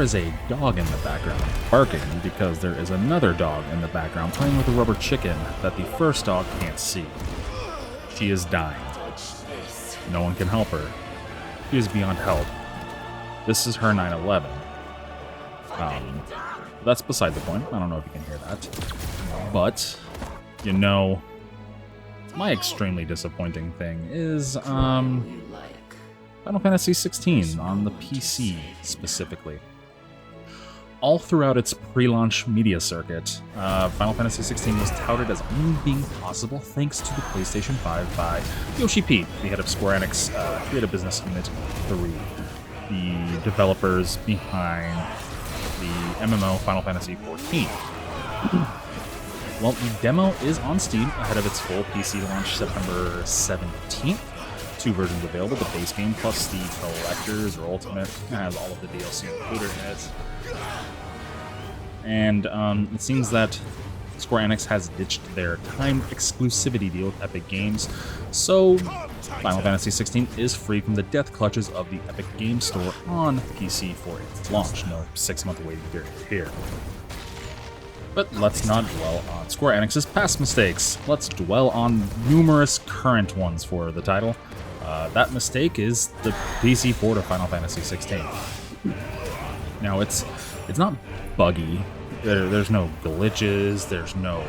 there is a dog in the background barking because there is another dog in the background playing with a rubber chicken that the first dog can't see. She is dying. No one can help her. She is beyond help. This is her 9/11. That's beside the point. I don't know if you can hear that. But, you know, my extremely disappointing thing is Final Fantasy 16 on the PC specifically. All throughout its pre-launch media circuit, Final Fantasy 16 was touted as only being possible thanks to the PlayStation 5 by Yoshi P, the head of Square Enix Creative Business Unit 3, the developers behind the MMO Final Fantasy 14. Well, the demo is on Steam ahead of its full PC launch September 17th. 2 versions available, the base game plus the collectors or ultimate. It has all of the DLC included in it. And it seems that Square Enix has ditched their timed exclusivity deal with Epic Games, so Final Fantasy 16 is free from the death clutches of the Epic Games Store on PC for its launch. No 6-month waiting period here. But let's not dwell on Square Enix's past mistakes. Let's dwell on numerous current ones for the title. That mistake is the PC port of Final Fantasy 16. Now, it's not buggy. There's no glitches. There's no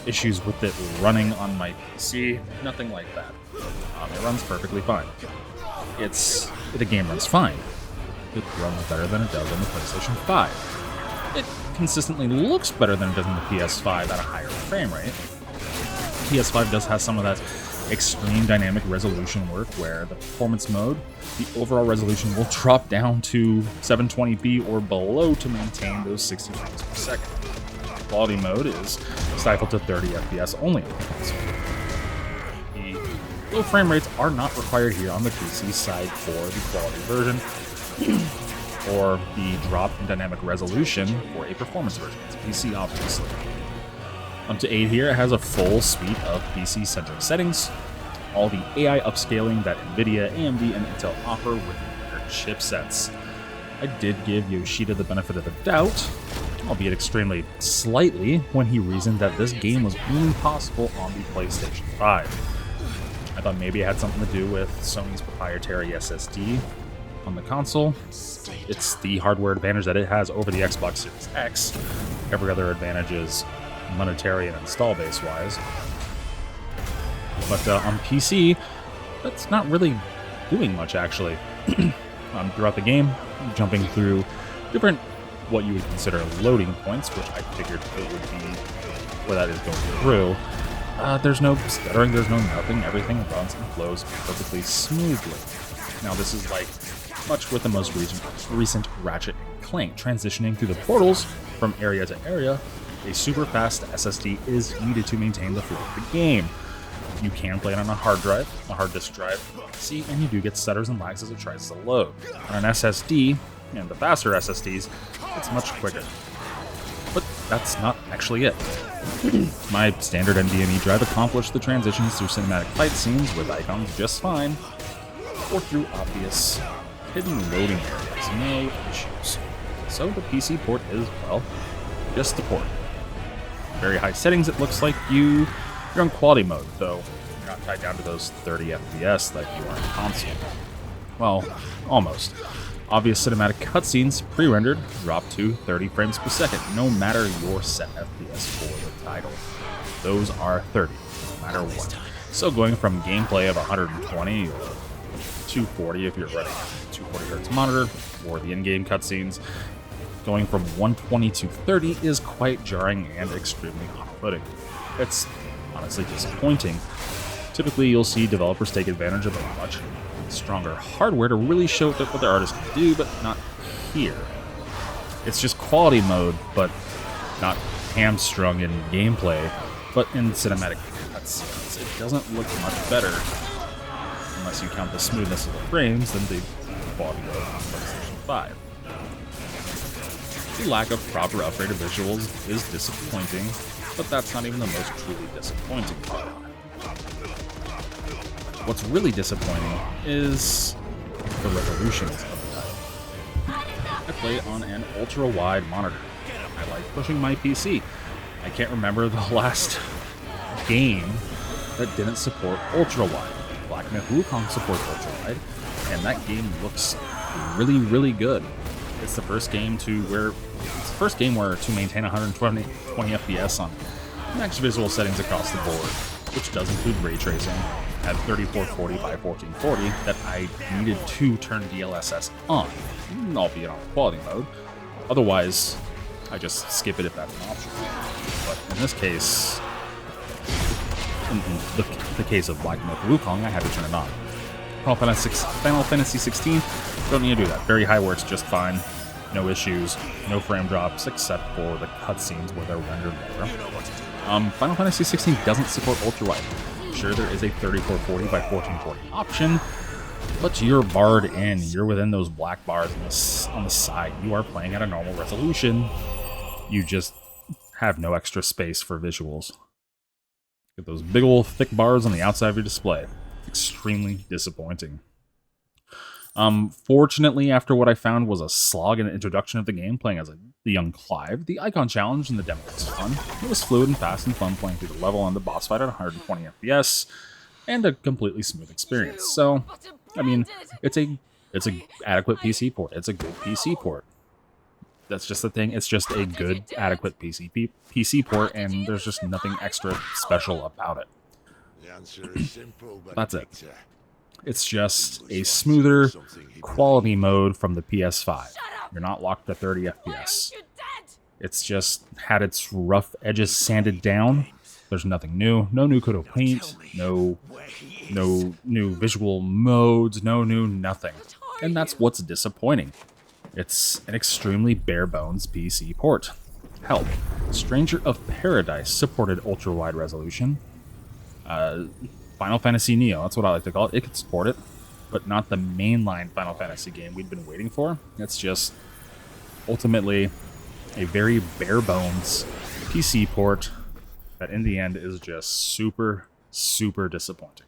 issues with it running on my PC. Nothing like that. It runs perfectly fine. The game runs fine. It runs better than it does on the PlayStation 5. It consistently looks better than it does on the PS5 at a higher frame rate. PS5 does have some of that extreme dynamic resolution work where the performance mode, the overall resolution will drop down to 720p or below to maintain those 60 frames per second. Quality mode is stifled to 30 FPS only. The low frame rates are not required here on the PC side for the quality version, or the drop in dynamic resolution for a performance version. It's PC, obviously. Up to 8 here, it has a full suite of PC-centric settings, all the AI upscaling that NVIDIA, AMD, and Intel offer with their chipsets. I did give Yoshida the benefit of the doubt, albeit extremely slightly, when he reasoned that this game was only possible on the PlayStation 5. I thought maybe it had something to do with Sony's proprietary SSD on the console. It's the hardware advantage that it has over the Xbox Series X. Every other advantage is monetary and install base wise. But on PC, that's not really doing much actually. Throughout the game, jumping through different what you would consider loading points, which I figured it would be where that is going through. There's no stuttering, there's no nothing, everything runs and flows perfectly smoothly. Now this is like much with the most recent Ratchet & Clank, transitioning through the portals from area to area. A super fast SSD is needed to maintain the flow of the game. You can play it on a hard disk drive, see, and you do get stutters and lags as it tries to load. On an SSD, and the faster SSDs, it's much quicker. But that's not actually it. My standard NVMe drive accomplished the transitions through cinematic fight scenes with icons just fine, or through obvious hidden loading areas, no issues. So the PC port is, well, just the port. Very high settings, it looks like you're on quality mode, though you're not tied down to those 30 FPS that you are in console. Well, almost. Obvious cinematic cutscenes, pre-rendered, drop to 30 frames per second, no matter your set FPS for the title. Those are 30, no matter what. So going from gameplay of 120 or 240 if you're running a 240Hz monitor, or the in-game cutscenes, going from 120 to 30 is quite jarring and extremely off-putting. It's honestly disappointing. Typically, you'll see developers take advantage of a much stronger hardware to really show what their artists can do, but not here. It's just quality mode, but not hamstrung in gameplay, but in cinematic cutscenes. It doesn't look much better, unless you count the smoothness of the frames, than the quality of PlayStation 5. The lack of proper upgraded visuals is disappointing, but that's not even the most truly disappointing part. What's really disappointing is the resolutions of the title. I play on an ultra-wide monitor. I like pushing my PC. I can't remember the last game that didn't support ultra-wide. Black Myth Wukong supports ultra-wide, and that game looks really, really good. It's the first game where to maintain 120 FPS on max visual settings across the board, which does include ray tracing at 3440 by 1440 that I needed to turn DLSS on, albeit on quality mode. Otherwise, I just skip it if that's an option. But in this case, in the case of Black Myth Wukong, I had to turn it on. Final Fantasy 16, don't need to do that. Very high works just fine. No issues, no frame drops, except for the cutscenes where they're rendered lower. Final Fantasy 16 doesn't support ultrawide. Sure, there is a 3440 by 1440 option, but you're barred in. You're within those black bars on the side. You are playing at a normal resolution. You just have no extra space for visuals. Get those big old thick bars on the outside of your display. Extremely disappointing. Fortunately, after what I found was a slog in the introduction of the game, playing as the young Clive, the icon challenge in the demo was fun. It was fluid and fast and fun playing through the level and the boss fight at 120 FPS, and a completely smooth experience. So, I mean, it's a adequate PC port. It's a good PC port. That's just the thing. It's just a good, adequate PC port, and there's just nothing extra special about it. That's it. It's just a smoother quality mode from the PS5. You're not locked to 30 FPS. It's just had its rough edges sanded down. There's nothing new. No new coat of paint. No new visual modes. No new nothing. And that's what's disappointing. It's an extremely bare-bones PC port. Hell, Stranger of Paradise supported ultra-wide resolution. Final Fantasy Neo, that's what I like to call it. It could support it, but not the mainline Final Fantasy game we'd been waiting for. It's just ultimately a very bare-bones PC port that in the end is just super, super disappointing.